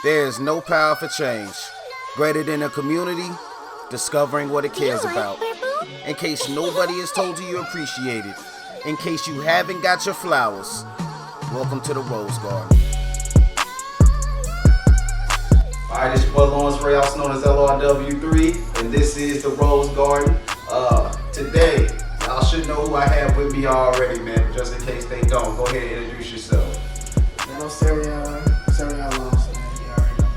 There is no power for change greater than a community discovering what it cares about. In case nobody has told you you appreciate it, in case you haven't got your flowers, welcome to the Rose Garden. Alright, this is your boy Lawrence Ray, also known as LRW3, and this is the Rose Garden. Today, y'all should know who I have with me already, man, but just in case they don't, go ahead and introduce yourself. I'm Sarieon Los, man. You already know.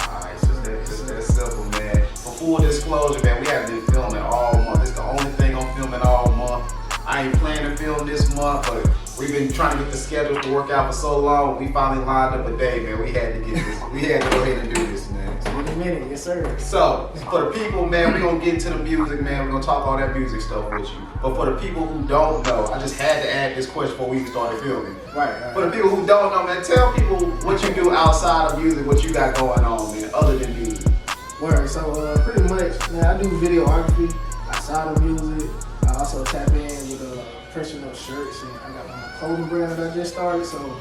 Alright, just that simple, man. For full disclosure, man, we haven't been filming all month. It's the only thing I'm filming all month. I ain't planning to film this month, but we've been trying to get the schedule to work out for so long. We finally lined up a day, man. We had to get this. We had to go ahead and do this, man. Wait a minute, yes sir. So, for the people, man, we're going to get into the music, man. We're going to talk all that music stuff with you. But for the people who don't know, I just had to add this question before we started filming. Right. For the people who don't know, man, tell people what you do outside of music, what you got going on, man, other than music. Word, so pretty much, man, I do videography outside of music. I also tap in with personal shirts, and I got my clothing brand that I just started. So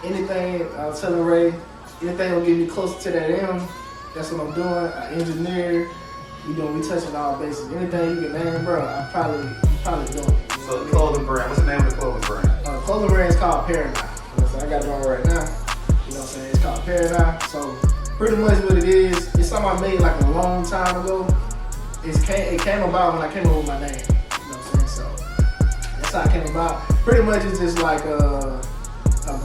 anything, I was telling Ray, anything will get me closer to that M. That's what I'm doing. I engineer. We touching all bases. Anything you can name, bro, I'm probably doing it. So the clothing brand, what's the name of the clothing brand? Clothing brand is called Paradigm. You know what I'm saying? I got it on right now. You know what I'm saying? It's called Paradigm. So pretty much what it is, it's something I made like a long time ago. It came about when I came up with my name. You know what I'm saying? So that's how it came about. Pretty much it's just like a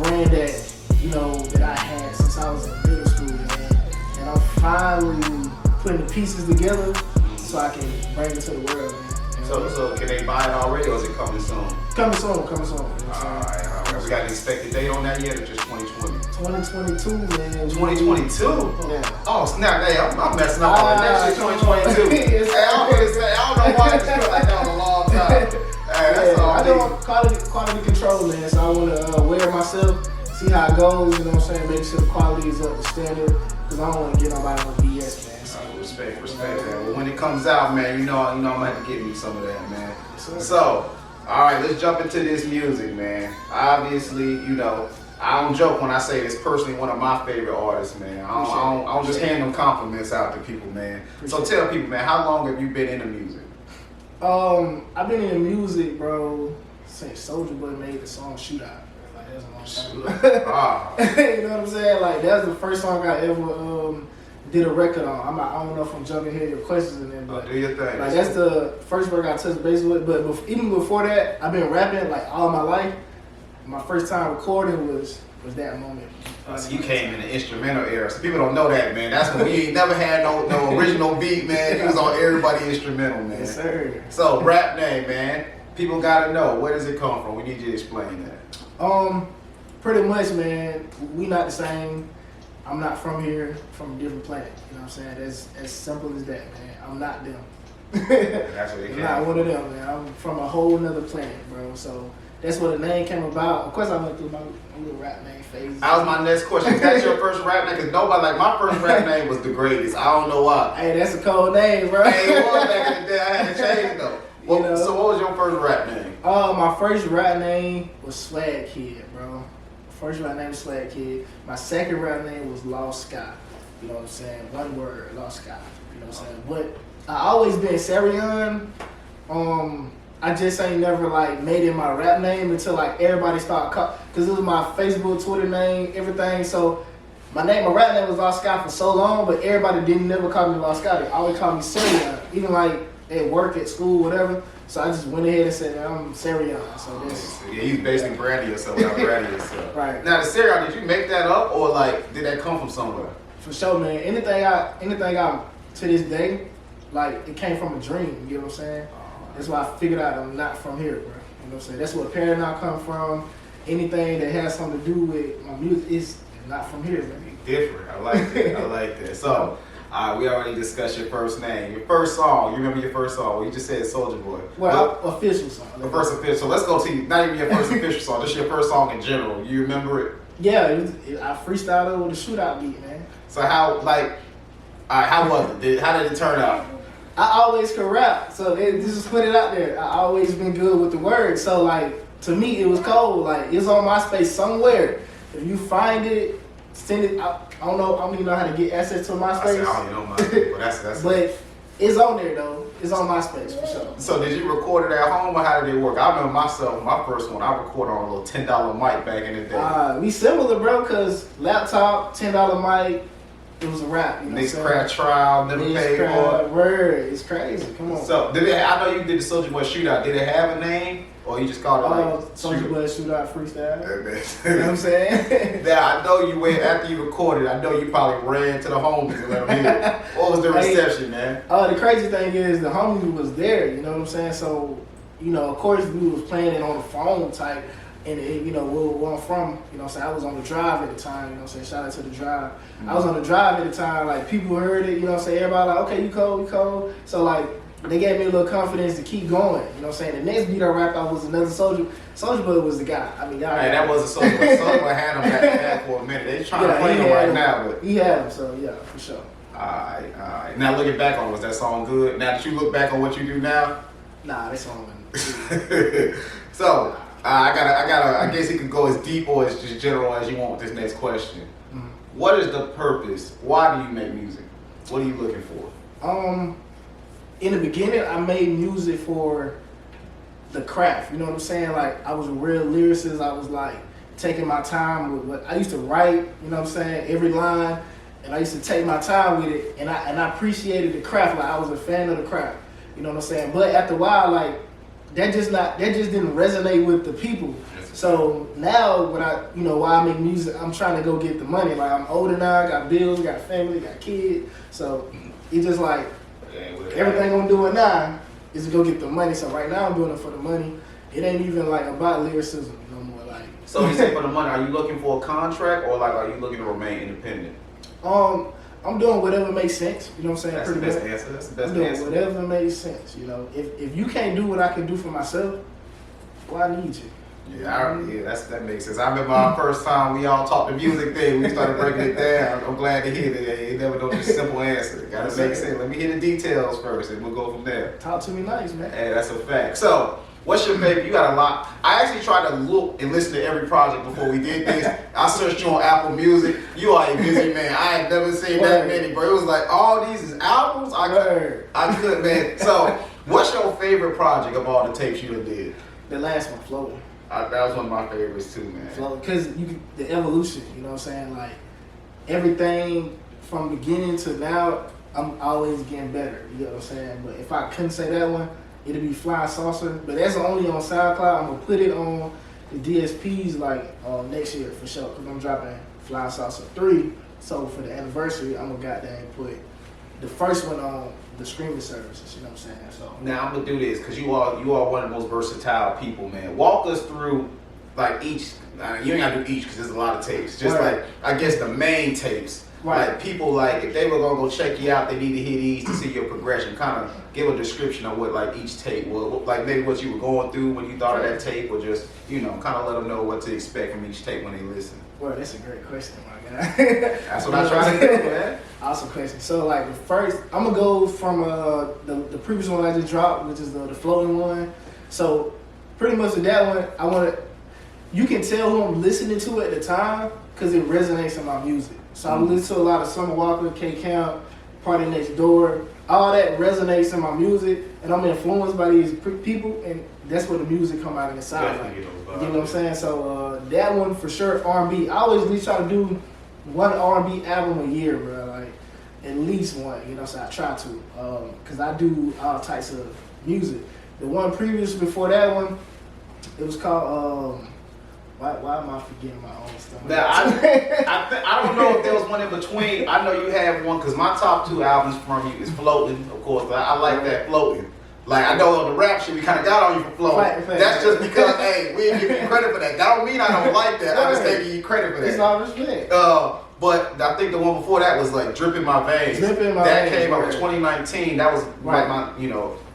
brand that, you know, that I had since I was in middle school, man. And I'm finally putting the pieces together so I can bring it to the world, man. So can they buy it already, or is it coming soon? Coming soon. You know Alright. We got an expected date on that yet, or just 2020? 2022, man. 2022? Yeah. Oh, snap. Hey, I'm messing up on that. Next year, 2022. Hey, I'm gonna say, I don't know why I just feel like that was a long time. Hey, that's all I do quality control, man, so I want to wear myself, see how it goes, you know what I'm saying, make sure the quality is up to standard, because I don't want to get nobody on BS, man. So, respect, man. Well, when it comes out, man, you know I'm gonna have to get me some of that, man. Yes, So, all right, let's jump into this music, man. Obviously, you know, I don't joke when I say it's personally one of my favorite artists, man. I don't just hand them compliments out to people, man. So tell people, man, how long have you been into music? I've been into music, bro, since Soulja Boy made the song Shootout. Like, that's a long time. You know what I'm saying? Like, that's the first song I ever did a record on. I don't know if I'm jumping here your questions in there, but do your thing. like that's the first record I touched base with. But even before that, I've been rapping like all my life. My first time recording was that moment. So you came in the instrumental era. So people don't know that, man. That's when we ain't never had no original beat, man. It was on everybody instrumental, man. Yes, sir. So rap name, man. People gotta know, where does it come from? We need you to explain that. Pretty much, man. We not the same. I'm not from here, from a different planet. You know what I'm saying? That's as simple as that, man. I'm not them. That's what it I'm not one of them, man. I'm from a whole nother planet, bro. So that's where the name came about. Of course, I went through my little rap name phase. That was my next question. Is that your first rap name? Because nobody, like, my first rap name was The Greatest. I don't know why. Hey, that's a cold name, bro. Hey, it was back in the day. I had to change, though. Well, You know? So what was your first rap name? My first rap name was Swag Kid, bro. First rap name was Swag Kid. My second rap name was Lost Sky. You know what I'm saying? One word, Lost Sky. You know what I'm saying? But I always been Sarieon. I just ain't never like made it my rap name until like everybody started calling, because it was my Facebook, Twitter name, everything. So my rap name was Lost Sky for so long, but everybody didn't never call me Lost Sky. They always called me Sarieon, even like at work, at school, whatever. So I just went ahead and said, I'm Sarieon. So that's you basically branding yourself without branding yourself. Right. Now, the Sarieon, did you make that up, or like did that come from somewhere? for sure, man. Anything I to this day, like it came from a dream. You know what I'm saying? That's why I figured out I'm not from here, bro. You know what I'm saying? That's where Paradigm come from. Anything that has something to do with my music is not from here, man. Different. I like that. I like that. So, we already discussed your first name. Your first song. You remember your first song? Well, you just said Soulja Boy. Well, official song. The first official. So let's go to you. Not even your first official song. Just your first song in general. You remember it? Yeah, I freestyled over the Shootout beat, man. So how was it? How did it turn out? I always could rap, so just put it out there. I always been good with the words, so like to me it was cold. Like it's on MySpace somewhere. If you find it, send it. I don't know. I don't even know how to get access to I said, MySpace. I don't even know MySpace, but that's But it's on there though. It's on MySpace for sure. So did you record it at home or how did it work? I remember myself, my first one, I recorded on a little $10 mic back in the day. We similar, bro, cause laptop, $10 mic, it was a wrap. You know Next what I'm saying? craft trial, never paid for it. Word, it's crazy. Come on. So did it? I know you did the Soulja Boy Shootout. Did it have a name, or you just called it like Soulja Boy Shootout freestyle. You know what Shootout? I'm saying? Now I know you went after you recorded. I know you probably ran to the homies and let them hear it. What was the reception, man? The crazy thing is the homie was there. You know what I'm saying? So, you know, of course we was playing it on the phone type. And you know, where I'm from, you know what I'm saying, I was on the drive at the time, you know what I'm saying, shout out to the drive. Mm-hmm. I was on the drive at the time, like people heard it, you know what I'm saying, everybody like, okay, you cold. So like, they gave me a little confidence to keep going, you know what I'm saying. The next beat I rapped out was another Soulja Boy was the guy. I mean, y'all. Hey, that was a Soulja Boy. Soulja Boy had him back for a minute. They trying to play him right now, but he had him, so yeah, for sure. Alright. Now looking back on, was that song good? Now that you look back on what you do now? Nah, that song wasn't. So, I guess it could go as deep or as just general as you want with this next question. Mm-hmm. What is the purpose? Why do you make music? What are you looking for? In the beginning, I made music for the craft. You know what I'm saying? Like, I was a real lyricist. I was like taking my time with what I used to write. You know what I'm saying? Every line, and I used to take my time with it. And I appreciated the craft. Like, I was a fan of the craft. You know what I'm saying? But after a while, like, that just didn't resonate with the people. So now why I make music, I'm trying to go get the money. Like, I'm older now, I got bills, got family, got kids. So it's just like everything I'm doing now is to go get the money. So right now I'm doing it for the money. It ain't even like about lyricism no more. Like, so you say for the money, are you looking for a contract or like are you looking to remain independent? I'm doing whatever makes sense. You know what I'm saying? That's the best answer. That's the best I'm doing answer. whatever makes sense. You know, if you can't do what I can do for myself, why need you? Yeah, that makes sense. I remember our first time we all talked the music thing. We started breaking it down. I'm glad to hear that. It never know just simple answer. Gotta make sense. Let me hear the details first, and we'll go from there. Talk to me nice, man. Hey, that's a fact. So, what's your favorite? You got a lot. I actually tried to look and listen to every project before we did this. I searched you on Apple Music. You are a busy man. I ain't never seen that many, bro. It was like all these is albums. I couldn't, man. So, what's your favorite project of all the tapes you done did? The last one, Floating. That was one of my favorites too, man. Because the evolution, you know what I'm saying? Like, everything from beginning to now, I'm always getting better, you know what I'm saying? But if I couldn't say that one, it'd be Flying Saucer. But that's only on SoundCloud. I'm going to put it on the DSPs like next year for sure. Because I'm dropping Flying Saucer 3. So for the anniversary, I'm going to goddamn put the first one on the streaming services, you know what I'm saying? So now I'm gonna do this because you are one of the most versatile people, man. Walk us through like each. You ain't gotta do each because there's a lot of tapes. Just like I guess the main tapes. Right. Like people like if they were gonna go check you out, they need to hear these to see your progression. Kind of give a description of what like each tape was, like maybe what you were going through when you thought of that tape, or just kind of let them know what to expect from each tape when they listen. Well, that's a great question, my guy. That's what I try to do, man. Awesome question. So, like, the first, I'm going to go from the previous one I just dropped, which is the floating one. So, pretty much with that one, you can tell who I'm listening to at the time because it resonates in my music. So, I listen to a lot of Summer Walker, K Count, Party Next Door. All that resonates in my music, and I'm influenced by these people, and that's where the music come out inside. You know what I'm saying? So that one for sure, R&B. I always at least try to do one R&B album a year, bro. Like at least one. You know, so I try to, cause I do all types of music. The one previous before that one, it was called. Why am I forgetting my own stuff? Now, I don't know if there was one in between. I know you have one because my top 2 albums from you is Floating, of course. I like that Floating. Like, I know on the rap shit, we kind of got on you for Floating. Right. That's just because, hey, we didn't give you credit for that. That don't mean I don't like that. I just ain't give you credit for that. It's all respect. But I think the one before that was like Dripping My Veins. That came out in 2019. That was like my,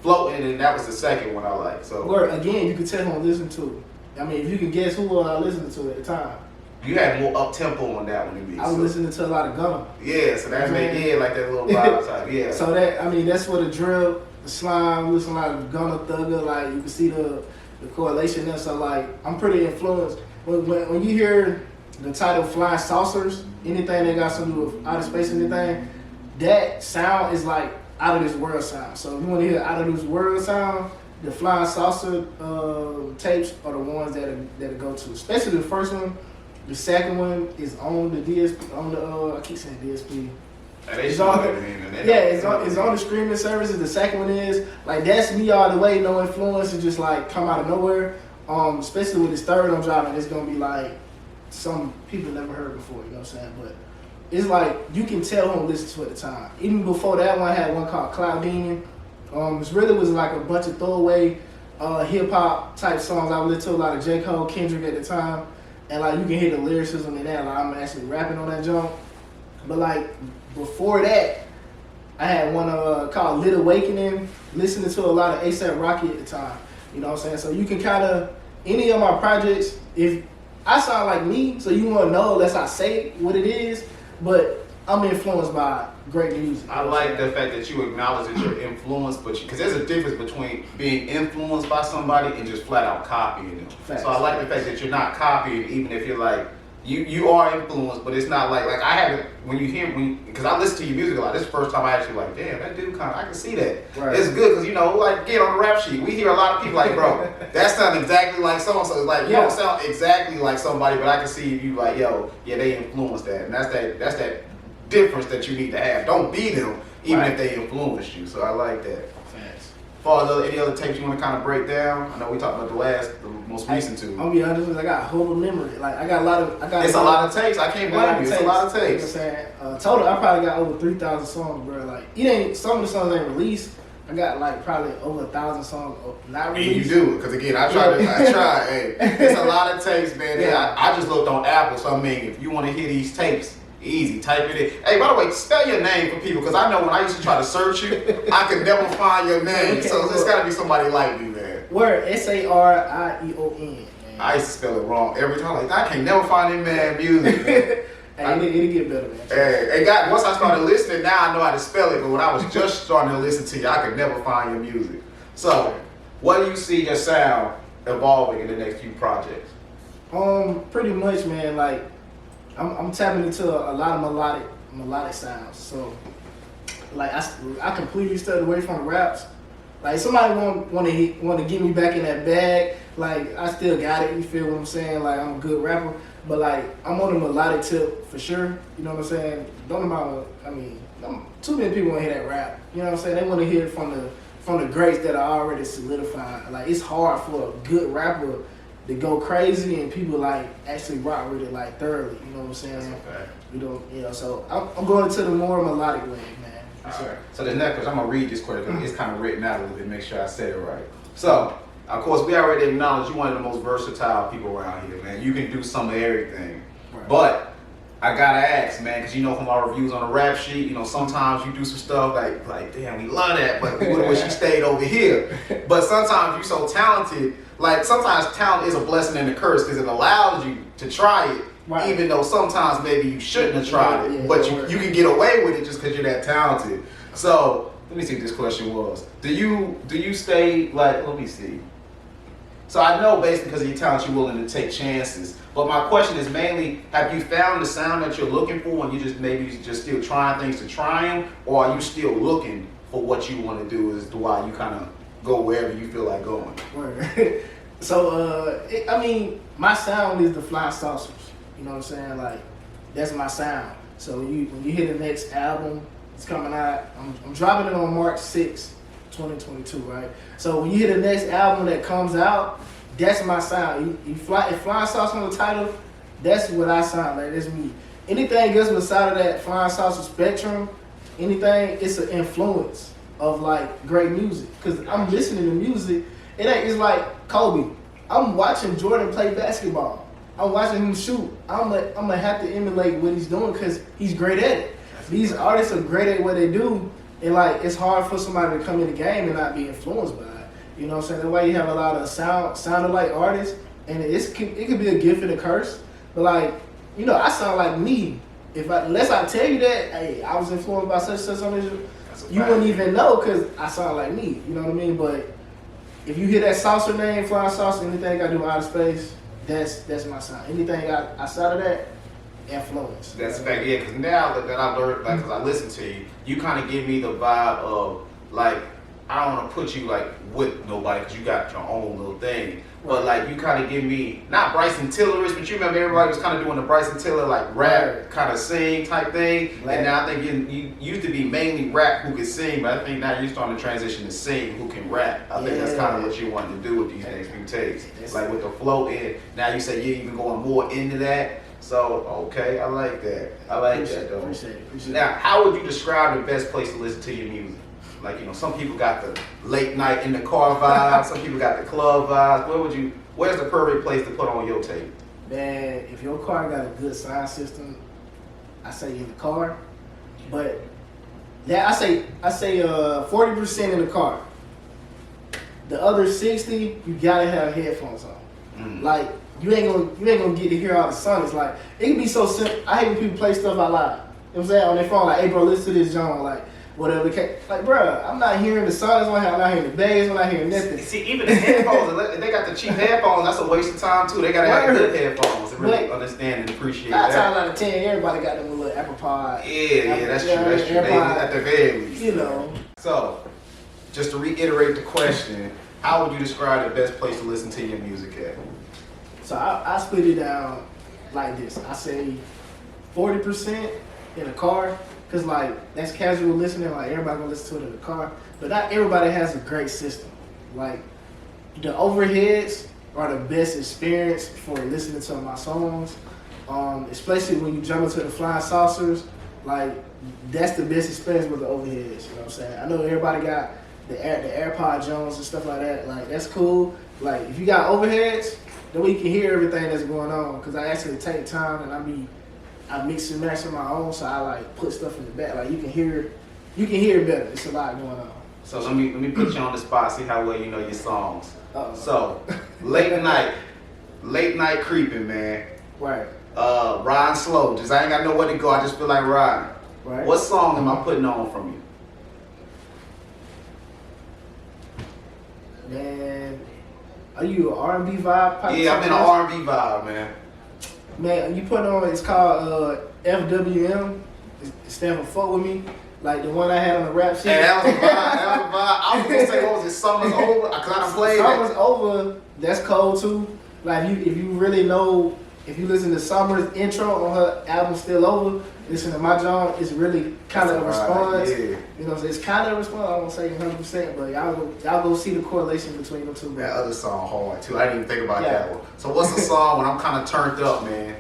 Floating, and that was the second one I liked. So, again, you can tell who I'm listening to. I mean, if you can guess who I listened to at the time. You had more up tempo on that one than me. I was listening to a lot of Gunna. Yeah, so that made like that little vibe type. Yeah. So that's where the drill, the slime, listen like Gunna, Thugger, like you can see the correlation there. So like I'm pretty influenced. When you hear the title Flying Saucers, anything that got something to do with outer space, anything, that sound is like out of this world sound. So if you want to hear out of this world sound, the Flying Saucer tapes are the ones that go to. Especially the first one. The second one is on the DSP, on the I keep saying DSP. It's on the streaming services. The second one is like that's me all the way, no influence, and just like come out of nowhere. Especially with this third I'm dropping, it's gonna be like some people never heard before. You know what I'm saying? But it's like you can tell who listens to it at the time. Even before that one, I had one called Cloud Demon. It really was like a bunch of throwaway hip hop type songs. I would listen to a lot of J. Cole, Kendrick at the time, and like you can hear the lyricism in that. Like I'm actually rapping on that jump. But like before that, I had one called Lit Awakening. Listening to a lot of A$AP Rocky at the time. You know what I'm saying? So you can kind of any of my projects. If I sound like me, so you want to know unless I say what it is. But I'm influenced by great music. I like the fact that you acknowledge that you're influenced, but because there's a difference between being influenced by somebody and just flat out copying them. Facts. So I like the fact that you're not copying, even if you're like you are influenced, but it's not like I haven't when you hear because I listen to your music a lot. This is the first time I actually like, damn, that dude I can see that. Right. It's good because like get on the rap sheet. We hear a lot of people like, bro, that sounds exactly like so and so. It's like you don't sound exactly like somebody, but I can see you like, yo, yeah, they influenced that, and that's that difference that you need to have. Don't be them, even if they influence you. So I like that. Facts. As far as any other tapes you want to kind of break down, I know we talked about the most recent two. I'll be honest with you, I got a whole memory. Like I got a lot of. It's a lot of tapes. I can't blame you. It's a lot of tapes. You know what I'm saying? Total, I probably got over 3,000 songs, bro. Like some of the songs ain't released. I got like probably over 1,000 songs not released. And you do, because again, I try. Hey, it's a lot of tapes, man. Yeah. I just looked on Apple, so I mean, if you want to hear these tapes, easy, type it in. Hey, by the way, spell your name for people, because I know when I used to try to search you, I could never find your name. Okay, so it's got to be somebody like me, man. Word, Sarieon. I used to spell it wrong every time. Like, I can't never find him, man, music. Man. It'll get better, man. Hey, God, once I started listening, now I know how to spell it. But when I was just starting to listen to you, I could never find your music. So, what do you see your sound evolving in the next few projects? Pretty much, man. Like, I'm tapping into a lot of melodic sounds. So, like, I completely stayed away from the raps. Like, somebody want to get me back in that bag. Like, I still got it. You feel what I'm saying? Like, I'm a good rapper. But like I'm on a melodic tip for sure, you know what I'm saying? Too many people want to hear that rap. You know what I'm saying? They want to hear it from the greats that are already solidified. Like it's hard for a good rapper to go crazy and people like actually rock with it like thoroughly. You know what I'm saying? So I'm going into the more melodic way, man. All right. So the next question, I'm gonna read this question. It's kind of written out a little bit. Make sure I said it right. So. Of course, we already acknowledge you're one of the most versatile people around here, man. You can do some of everything. Right. But I gotta ask, man, because from our reviews on the rap sheet, sometimes you do some stuff like damn, we love that, but we would wish you stayed over here. But sometimes you're so talented, like sometimes talent is a blessing and a curse because it allows you to try it, right. Even though sometimes maybe you shouldn't have tried it, but you can get away with it just because you're that talented. So let me see what this question was. Do you stay let me see. So I know basically because of your talent you're willing to take chances. But my question is mainly, have you found the sound that you're looking for and you just still trying things to try them? Or are you still looking for what you want to do as to why you kind of go wherever you feel like going? Word. So, my sound is the Flying Saucers. You know what I'm saying? Like, that's my sound. So when you hear the next album, it's coming out. I'm dropping it on March 6th. 2022, right? So when you hear the next album that comes out, that's my sound. If Flying Sauce on the title, that's what I sound like. That's me. Anything else beside of that Flying Sauce spectrum, it's an influence of like great music. Cause I'm listening to music. It's like Kobe. I'm watching Jordan play basketball. I'm watching him shoot. I'm gonna have to emulate what he's doing because he's great at it. These artists are great at what they do. And like it's hard for somebody to come in the game and not be influenced by it. You know what I'm saying? The way you have a lot of sound alike artists, and it could be a gift and a curse. But like, I sound like me. Unless I tell you that, hey, I was influenced by such on this, you wouldn't even know because I sound like me. You know what I mean? But if you hear that saucer name, Flying Saucer, anything got to do with outer space, That's my sound. Anything outside of that, influence. That's a fact, yeah, because now that I've learned, like, because I listen to you, you kind of give me the vibe of, like, I don't want to put you, like, with nobody because you got your own little thing. But, like, you kind of give me, not Bryson Tillerish, but you remember everybody was kind of doing the Bryson Tiller, like, rap, kind of sing type thing. Right. And now I think you used to be mainly rap who can sing, but I think now you're starting to transition to sing who can rap. I think that's kind of what you want to do with these next few takes. Like, with the flow in. Now you say you're even going more into that. So, okay, I like that. I like that, though. Appreciate it. Now, how would you describe the best place to listen to your music? Like, you know, some people got the late night in the car vibe, some people got the club vibes. Where's the perfect place to put on your tape? Man, if your car got a good sound system, I say in the car. But I say 40% in the car. The other 60, you gotta have headphones on. Like, you ain't gonna get to hear all the sonics. Like, it can be so simple. I hate when people play stuff out loud. You know what I'm saying? On their phone, like, hey bro, listen to this genre, like whatever. Like, bro, I'm not hearing the sonics, I'm not hearing the bass, I'm not hearing nothing. See, even the headphones, if they got the cheap headphones, that's a waste of time too. They gotta have good headphones to really understand and appreciate that. 9 times out of 10, everybody got them little Apple Pod. Yeah, that's true. That's true. At the very least. You know. So, just to reiterate the question, how would you describe the best place to listen to your music at? So I split it down like this. I say 40% in the car, cause like that's casual listening. Like everybody gonna listen to it in the car, but not everybody has a great system. Like the overheads are the best experience for listening to my songs, especially when you jump into the flying saucers. Like that's the best experience with the overheads. You know what I'm saying? I know everybody got the AirPod Jones and stuff like that. Like that's cool. Like if you got overheads, then we can hear everything that's going on. Cause I actually take time and I mix and match on my own, so I like put stuff in the back. Like you can hear better. It's a lot going on. So let me put you on the spot. See how well you know your songs. Uh-oh. So late night creeping, man. Right. Riding slow. Just I ain't got nowhere to go. I just feel like riding. Right. What song am I putting on from you? Man, are you an R&B vibe? Yeah, I'm in an R&B vibe, man. Man, you put on, it's called FWM. It stands for Fuck With Me. Like the one I had on the rap sheet. Hey, that was a vibe. I was going to say, what was it? Summer's Over? I kind of played Summer's Over, that's cold too. Like if you really know, if you listen to Summer's intro on her album Still Over, listen to my genre, it's really kind of a response. Yeah. You know, it's kind of a response. I won't say 100%, but y'all go see the correlation between them two. That other song hard too. I didn't even think about that one. So what's the song when I'm kind of turned up, man?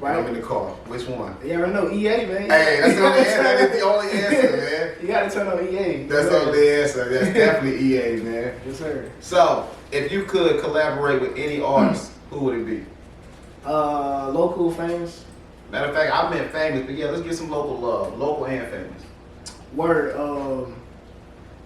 Right. I'm in the car. Which one? You already know EA, man. Hey, that's the only answer. That's the only answer, man. You gotta turn on EA. That's the only answer. That's definitely EA, man. Yes, sir. So, if you could collaborate with any artist, who would it be? Local, famous. Matter of fact, I meant famous, but yeah, let's get some local love. Local and famous. Word.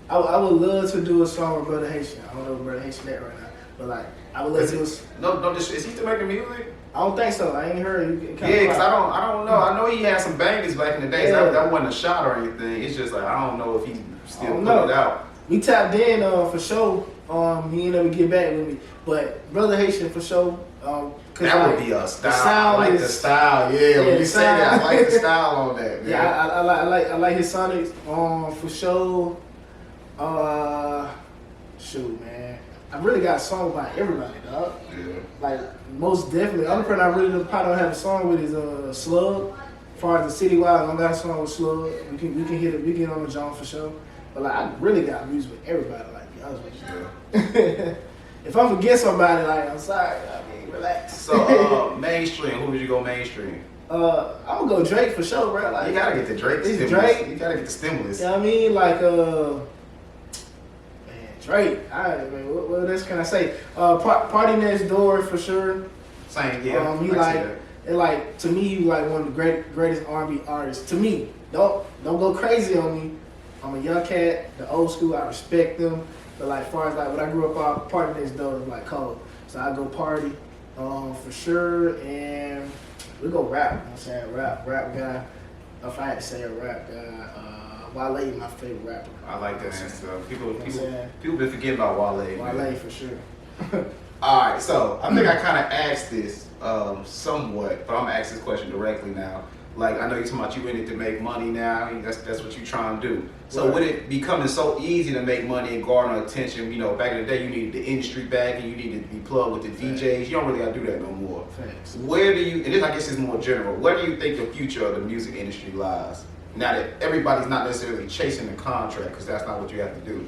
I would love to do a song with Brother Haitian. I don't know where Brother Haitian at right now, but like I would love to do. No, is he still making music? I don't think so. I ain't heard. Yeah, because I don't know. I know he had some bangers back in the day. So that wasn't a shot or anything. It's just like I don't know if he's still putting it out. We tapped in for sure. He ain't never get back with me, but Brother Haitian for sure. That would be a style. I like the style. Yeah, when you say that, I like the style on that, man. Yeah, I like his sonics. For sure. Shoot, man. I really got a song by everybody, dog. Yeah. Like most definitely. The only person I really probably don't have a song with is Slug. As far as the citywide, I don't got a song with Slug. We can hit it. We get on the John for sure. But like I really got music with everybody. Like to be honest with you. Yeah. If I forget somebody, like I'm sorry. I mean, relax. So mainstream. Who would you go mainstream? I'm gonna go Drake for sure, bro. Like you gotta get the Drake. It's Drake. You gotta get the stimulus. You know what I mean? Like Drake. Alright, man. What else can I say? Party Next Door for sure. Same, yeah. To me, he like one of the greatest R&B artists. To me, don't go crazy on me. I'm a young cat, the old school. I respect them, but like, as far as like what I grew up on, Party Next Door is like cold. So I go Party, for sure, and we go rap. You know what I'm saying rap guy. If I had to say a rap guy. Wale, my favorite rapper. I like that answer. People been forgetting about Wale. Wale for sure. All right, so I think I kind of asked this somewhat, but I'm gonna ask this question directly now. Like, I know you're talking about you in it to make money now. That's what you're trying to do. So Right. with it becoming so easy to make money and garner attention, you know, back in the day you needed the industry backing, you needed to be plugged with the DJs. You don't really gotta do that no more. Thanks. Where do you, and this I guess is more general, where do you think the future of the music industry lies? Now that everybody's not necessarily chasing the contract, because that's not what you have to do.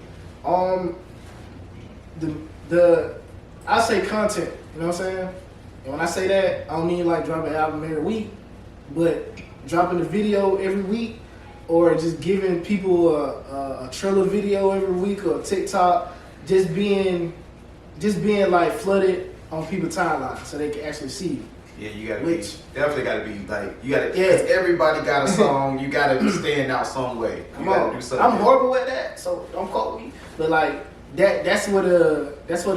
I say content, you know what I'm saying? And when I say that, I don't mean like dropping an album every week, but dropping a video every week, or just giving people a trailer video every week, or TikTok, just being like flooded on people's timeline so they can actually see you. Yeah, you gotta definitely Which- gotta be like, you gotta, Yeah. because everybody got a song, you gotta stand out some way. You gotta do something. I'm horrible at that, so don't quote me. But like that's where the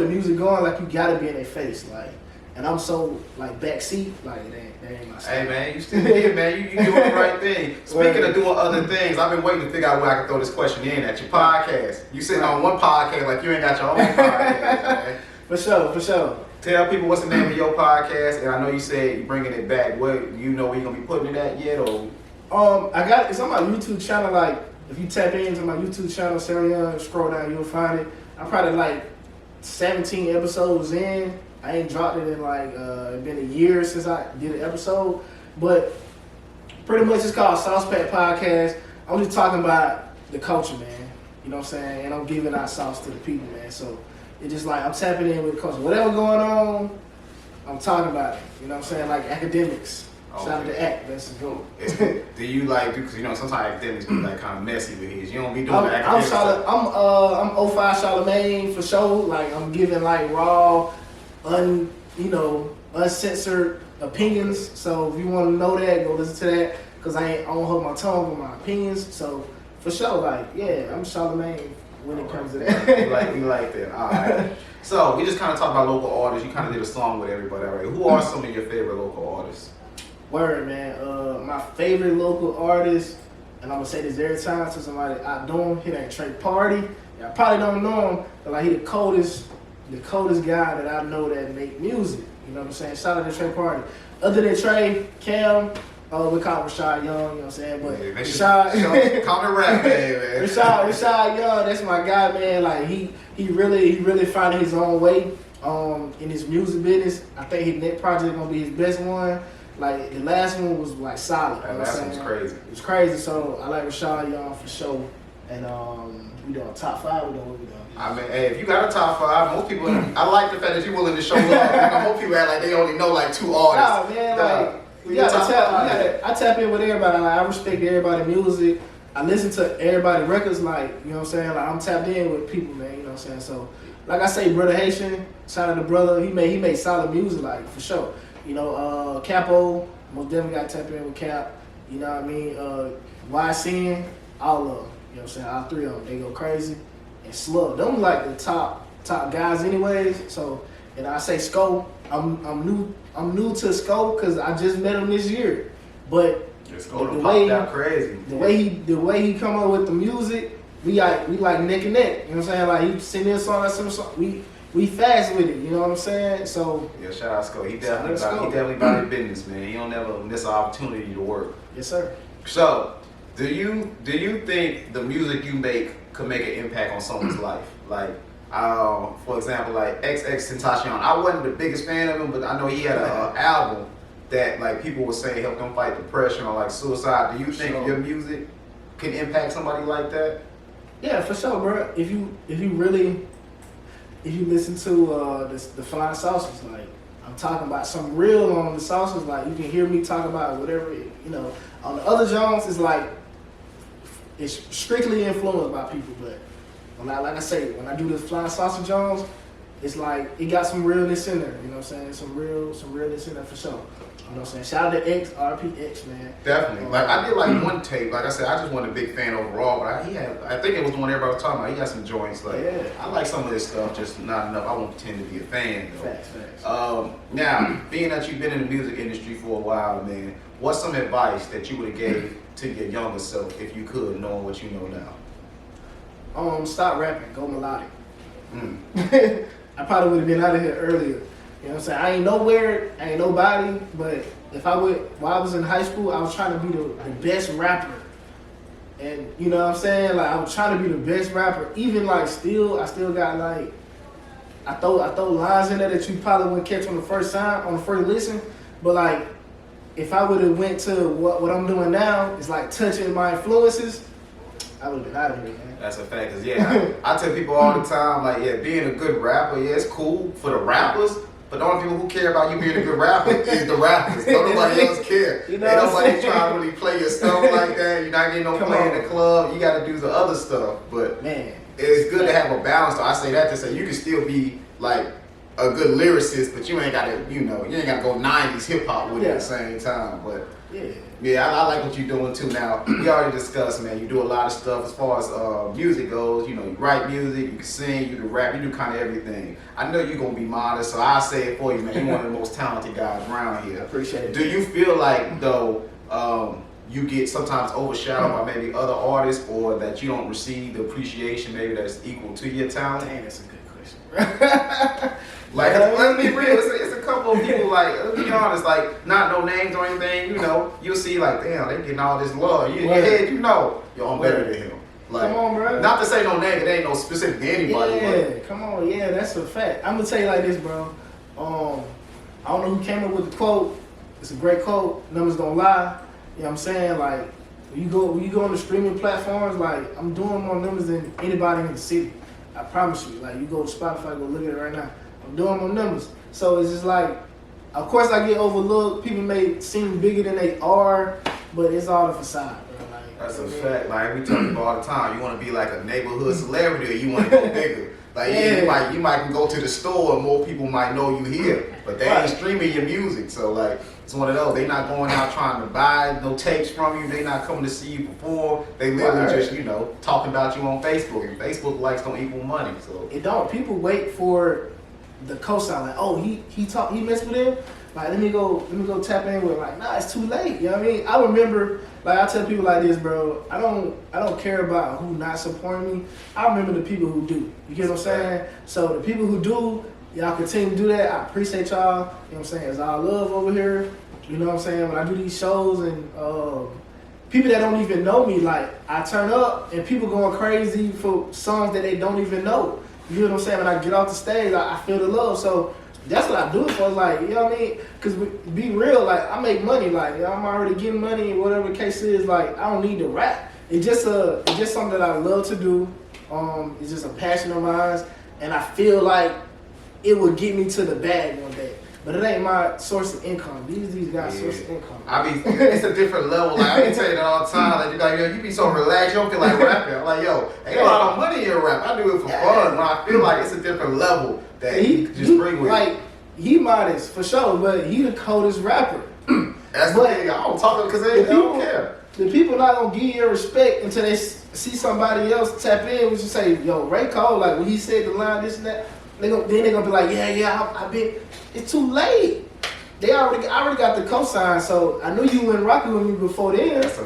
music going. Like you gotta be in their face, like. And I'm so like backseat, like that ain't my style. Hey man, you still here, man. You doing the right thing. Speaking of doing other things, I've been waiting to figure out where I can throw this question in at your podcast. You sitting on one podcast like you ain't got your own podcast, man. For sure. Tell people what's the name of your podcast, and I know you said you're bringing it back. What, you know where you're gonna be putting it at yet, or? It's on my YouTube channel. Like if you tap into my YouTube channel, Sarieon, scroll down, you'll find it. I'm probably like 17 episodes in. I ain't dropped it in like it's been a year since I did an episode, but pretty much it's called Sauce Pack Podcast. I'm just talking about the culture, man. You know what I'm saying? And I'm giving out sauce to the people, man. So it's just like I'm tapping in with the culture. Whatever going on, I'm talking about it. You know what I'm saying? Like academics. Shout out to ACT. That's go. Do you like, because you know sometimes academics be like kind of messy with his. You don't be doing I'm the academic stuff. I'm 05 Charlemagne for sure. Like I'm giving like raw, uncensored opinions. So if you want to know that, go listen to that. Cause I don't hold my tongue with my opinions. So for sure, like yeah, I'm Charlemagne when it comes to that. we like that. All right. So we just kind of talked about local artists. You kind of did a song with everybody already. Who are some of your favorite local artists? Word, man. My favorite local artist, and I'm gonna say this every time to somebody I know him. He ain't Trey Party. Y'all probably don't know him, but like he the coldest guy that I know that make music. You know what I'm saying? Shout out to Trey Party. Other than Trey, Cam, we call him Rashad Young. You know what I'm saying? But Yeah, Rashad, call me rap man. Rashad Young, that's my guy, man. Like he really finding his own way in his music business. I think his next project gonna be his best one. Like the last one was like solid. That last one was crazy. It was crazy. So I like Rashad Young for sure. And we doing top 5. We doing what we doing. I mean, hey, if you got a top 5, most people. I like the fact that you're willing to show love. You know, most people act like they only know like 2 artists. Nah, man, I tap in with everybody. Like, I respect everybody's music. I listen to everybody's records. Like you know what I'm saying. Like I'm tapped in with people, man. You know what I'm saying. So like I say, Brother Haitian, shout out to brother. He made solid music, like for sure. You know, Capo, most definitely got to tap in with Cap. You know what I mean? YCN, all of them. You know what I'm saying? All 3 of them. They go crazy. And Slug. Them like the top guys anyways. So, and I say Scope. I'm new to Scope because I just met him this year. But The way out crazy. The way he come up with the music, we like neck and neck. You know what I'm saying? Like he send me a song, I send him a song. We fast with it. You know what I'm saying? So yeah, shout out Sco. He definitely about his business, man. He don't never miss an opportunity to work. Yes, sir. So, do you think the music you make could make an impact on someone's life? Like, for example, like Ep.6 I wasn't the biggest fan of him, but I know he had an album that like people were saying helped them fight depression or like suicide. Do you think your music can impact somebody like that? Yeah, for sure, bro. If you listen to the Flying Saucers, like I'm talking about some real on the saucers, like you can hear me talk about whatever, you know. On the other Jones, it's like it's strictly influenced by people, but like I say, when I do the Flying Saucer Jones, it's like it got some realness in there. You know what I'm saying? Some realness in there for sure. You know what I'm saying? Shout out to X, RPX, man. Definitely. Like I did like one tape. Like I said, I just wasn't a big fan overall, but I think it was the one everybody was talking about. He had some joints. Like I like some of this stuff, just not enough. I won't pretend to be a fan though. Facts. Now, being that you've been in the music industry for a while, man, what's some advice that you would have gave to your younger self if you could, knowing what you know now? Stop rapping. Go melodic. I probably would have been out of here earlier. You know what I'm saying? I ain't nowhere, I ain't nobody, but if I would, while I was in high school, I was trying to be the best rapper. And you know what I'm saying? Like I was trying to be the best rapper. Even like I still got like, I throw lines in there that you probably wouldn't catch on the first time, on the first listen. But like, if I would have went to what I'm doing now, is like touching my influences, I would have been out of here, man. That's a fact, cause I tell people all the time, like, yeah, being a good rapper, yeah, it's cool for the rappers, but the only people who care about you being a good rapper is the rappers. Don't nobody else care. You know Ain't what I'm nobody saying? trying to really play your stuff like that. You're not getting no Come play on. in the club. You got to do the other stuff. But Man, it's good to have a balance. Though. I say that to say you can still be like a good lyricist, but you ain't got to, you ain't got to go 90s hip hop with it at the same time. But yeah, I like what you're doing too. Now we already discussed, man. You do a lot of stuff as far as music goes. You write music, you can sing, you can rap, you do kind of everything. I know you're gonna be modest, so I'll say it for you, man. You're one of the most talented guys around here. I appreciate it. Do you feel like though you get sometimes overshadowed by maybe other artists, or that you don't receive the appreciation maybe that's equal to your talent? Dang, that's a good question. Like, let's be real, it's a couple of people, like, let's be honest, like, not no names or anything, you'll see, like, damn, they getting all this love. In your head, yo, I'm better than him. Like, come on, bro. Not to say no name, it ain't no specific to anybody. Yeah, come on, yeah, that's a fact. I'm gonna tell you like this, bro. I don't know who came up with the quote. It's a great quote. Numbers don't lie. You know what I'm saying? Like, when you go on the streaming platforms, like, I'm doing more numbers than anybody in the city. I promise you. Like, you go to Spotify, go look at it right now. I'm doing more numbers. So it's just like, of course I get overlooked. People may seem bigger than they are, but it's all a facade, bro. Like, that's a fact. Like, we tell people all the time, you want to be like a neighborhood celebrity, or you want to go bigger. Like, you might go to the store and more people might know you here, but they ain't streaming your music. So like, it's one of those. They not going out trying to buy no tapes from you. They not coming to see you perform. They literally just talking about you on Facebook, and Facebook likes don't equal money. So it don't. People wait for the cosign, like, oh, he messed with him. Like, let me go tap in with, like, nah, it's too late. You know what I mean? I remember, like, I tell people like this, bro. I don't care about who not supporting me. I remember the people who do. You get what I'm saying? So the people who do, y'all continue to do that. I appreciate y'all. You know what I'm saying? It's all love over here. You know what I'm saying? When I do these shows and people that don't even know me, like, I turn up and people going crazy for songs that they don't even know. You know what I'm saying? When I get off the stage, I feel the love. So that's what I do it for. Like, you know what I mean? Because be real, like, I make money. Like, I'm already getting money, whatever the case is. Like, I don't need to rap. It's just something that I love to do. It's just a passion of mine, and I feel like it will get me to the bag one day. But it ain't my source of income. These guys' source of income. It's a different level. Like, I can tell you that all the time. Like, you're like, yo, you be so relaxed, you don't feel like rapping. I'm like, yo, ain't a lot of money in rap. I do it for fun, but I feel like it's a different level that he can just bring with like, he modest for sure, but he the coldest rapper. That's the thing. I don't talk because they don't care. The people not gonna give you respect until they see somebody else tap in, which you say, yo, Ray Cole, like when he said the line, this and that. Then they're gonna be like, I bet it's too late. I already got the cosign, so I knew you went rocking with me before then. That's a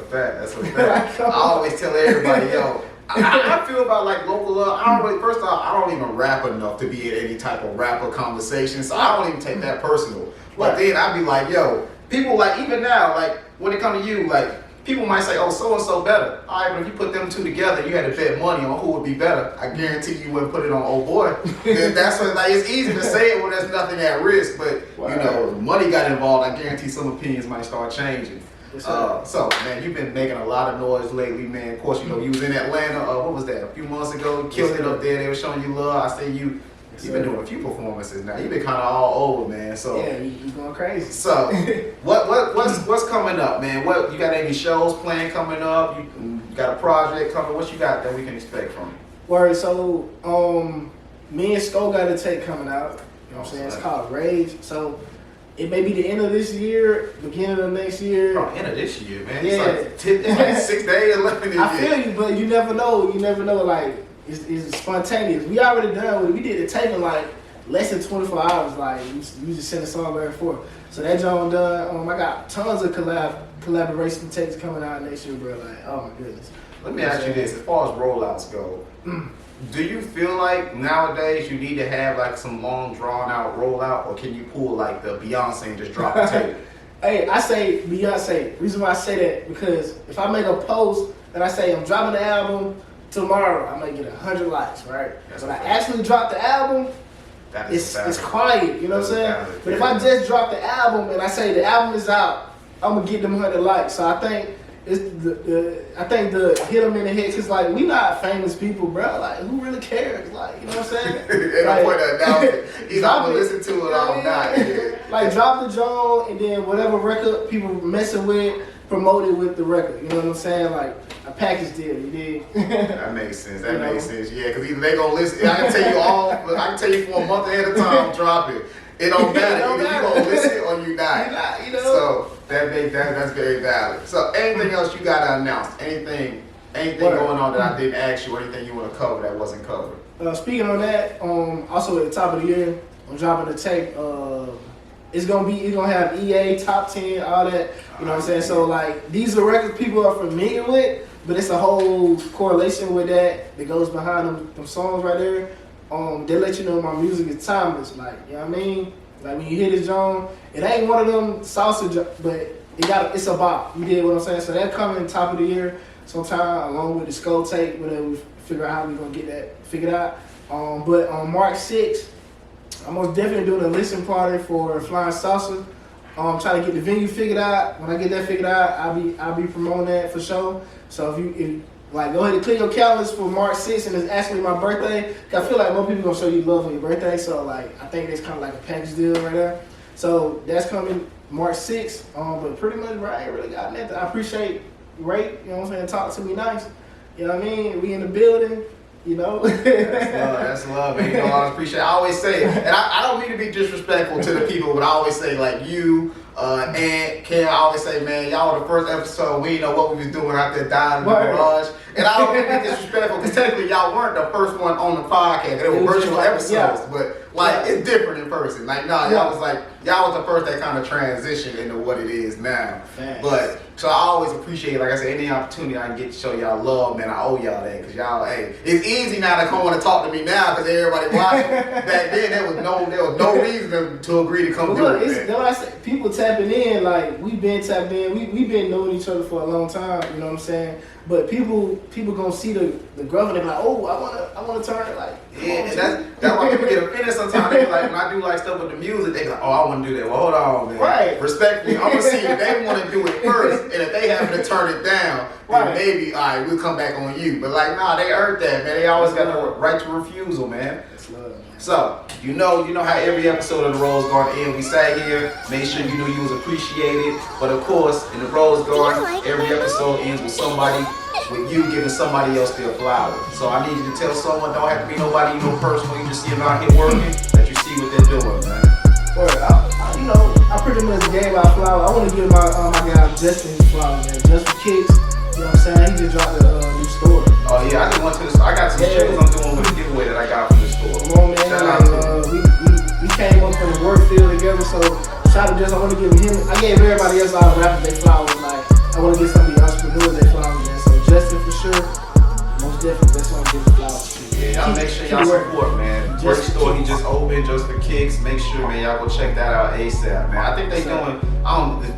fact. I always tell everybody, yo, I feel about like local love. First off, I don't even rap enough to be in any type of rapper conversation, so I don't even take that personal. But then I be like, yo, people like, even now, like when it comes to you, like, people might say, oh, so-and-so better. All right, but if you put them two together, you had to bet money on who would be better. I guarantee you wouldn't put it on old boy. That's what, like, it's easy to say it when there's nothing at risk, but, money got involved. I guarantee some opinions might start changing. So, man, you've been making a lot of noise lately, man. Of course, you was in Atlanta, what was that, a few months ago? You killed it up there. They were showing you love. I say you've been doing a few performances now. You've been kind of all over, man. So yeah, you going crazy. So what's coming up, man? What you got? Any shows planned coming up? You got a project coming? What you got that we can expect from you? Word. So me and Sko got a tape coming out. You know what I'm saying? It's called Rage. So it may be the end of this year, beginning of next year. Oh, end of this year, man. Yeah. It's like 6 days left in this year. I feel you, but you never know. Like, it's spontaneous. We already done with it. We did the tape in like less than 24 hours. Like, we just sent a song back and forth. So that joint done. I got tons of collab collaboration tapes coming out next year, bro. Like, oh my goodness. Let me ask you this: as far as rollouts go, do you feel like nowadays you need to have like some long, drawn out rollout, or can you pull like the Beyonce and just drop a tape? Hey, I say Beyonce. Reason why I say that because if I make a post and I say I'm dropping the album tomorrow, I might get 100 likes, right? When I actually drop the album, it's quiet. You know what I'm saying? But if I just drop the album and I say the album is out, I'm gonna get them 100 likes. So I think it's I think the hit them in the head because like we not famous people, bro. Like who really cares? Like you know what I'm saying? And like, I point that down. Either I'm gonna listen to it or I'm not. Yeah. Like drop the joint and then whatever record people messing with, promote it with the record. You know what I'm saying? Like a package deal. You dig? That makes sense. That makes sense. Yeah, because either they gonna listen. I can tell you I can tell you for a month ahead of time. Drop it. It don't matter. Either you gonna listen or you not. You're not. You know. So that's very valid. So anything else you gotta announce? Anything going on that I didn't ask you? Or anything you want to cover that wasn't covered? Speaking on that, also at the top of the year, I'm dropping the tape. It's gonna have EA, top 10, all that. You know what I'm saying? So like these are records people are familiar with, but it's a whole correlation with that goes behind them songs right there. They let you know my music is timeless. Like you know what I mean? Like when you hear this John, it ain't one of them salsa, but it's a bop. You did what I'm saying? So that coming top of the year sometime along with the skull tape, whenever we figure out how we gonna get that figured out. But on March 6th, I'm most definitely doing a listening party for Flying Salsa. Trying to get the venue figured out. When I get that figured out, I'll be promoting that for sure. So if like go ahead and clear your calendars for March 6th and it's actually my birthday. Cause I feel like more people gonna show you love on your birthday. So like I think it's kind of like a package deal right there. So that's coming March 6th. But pretty much I ain't really got nothing. I appreciate Ray. You know what I'm saying? Talk to me nice. You know what I mean? We in the building. You know? That's love, man. You know, I appreciate it. I always say, and I don't mean to be disrespectful to the people, but I always say, like, you, and Ken, I always say, man, y'all were the first episode, we didn't know what we was doing out there dying in the garage. And I don't mean to be disrespectful, because technically y'all weren't the first one on the podcast. They were virtual episodes, but, like, it's different in person. Like, no, y'all was like, y'all was the first that kind of transitioned into what it is now. Thanks. But, so I always appreciate, like I said, any opportunity I can get to show y'all love, man, I owe y'all that. Because y'all, hey, it's easy now to come on and talk to me now because everybody watching. Back then, there was no reason to agree to come do it, man. That's what I said. People tapping in, like, we've been tapped in. We've been knowing each other for a long time, you know what I'm saying? But people gonna see the growth and they're like, oh, I wanna turn it like. Yeah, and that's why people get offended sometimes. They be like, when I do like stuff with the music, they be like, oh, I wanna do that. Well, hold on, man. Right. Respectfully, I'm gonna see if they wanna do it first, and if they happen to turn it down, then maybe, all right, we'll come back on you. But like, nah, they earned that, man. They always got the right to refusal, man. That's love, man. So, you know how every episode of The Rose Garden ends. We sat here, made sure you knew you was appreciated. But of course, in The Rose Garden, every episode ends with with you giving somebody else their flowers. So I need you to tell someone, don't have to be nobody you know personal, you just see them out here working, that you see what they're doing, man. I pretty much gave out flowers. I want to give my guy Justin his flowers, man. Just for kicks. You know what I'm saying? He just dropped a new store. Oh yeah, I just went to the store. I got some shoes I'm doing with a giveaway that I got from the store. Come on, man. We came up from the work field together, so shout out to Justin. I want to give him. I gave everybody else out rappers their flowers. Like I want to give some of the entrepreneurs their flowers, man. So Justin for sure, most definitely that's what I'm giving flowers to. Yeah, y'all make sure y'all support, man. Great store he just opened, just for kicks. Make sure, man, y'all go check that out ASAP, man. I think they doing.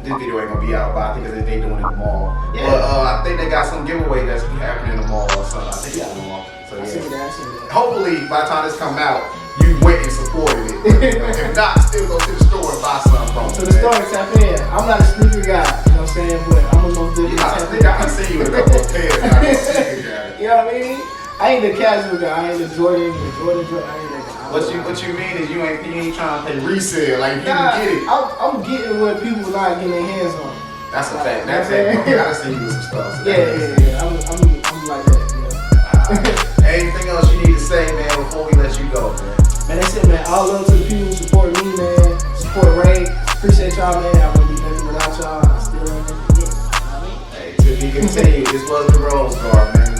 This video ain't gonna be out, but I think they doing it in the mall. Yeah. But I think they got some giveaway that's happening in the mall or something. I think it's in the mall. So yeah. I see that. Hopefully, by the time this come out, you went and supported it. If not, still go to the store and buy something from it. So the store tap in. I'm not a sneaker guy, you know what I'm saying? But I'm a most definitely tap in. I can see you in a couple of pairs. Not a sneaker guy. You know what I mean? I ain't the casual guy. I ain't the Jordan. I ain't that guy. What you mean is you ain't trying to pay resale. Like you can get it. I'm getting what people not getting their hands on. That's a fact. That's it. I gotta see you with some stuff. So yeah. I'm like that. You know? Anything else you need to say, man, before we let you go, man? Man, that's it, man. All love to the people who support me, man. Support Ray. Appreciate y'all, man. I wouldn't be nothing without y'all. I still ain't nothing to get. Hey, to be continued. This was The Rose Garden, man.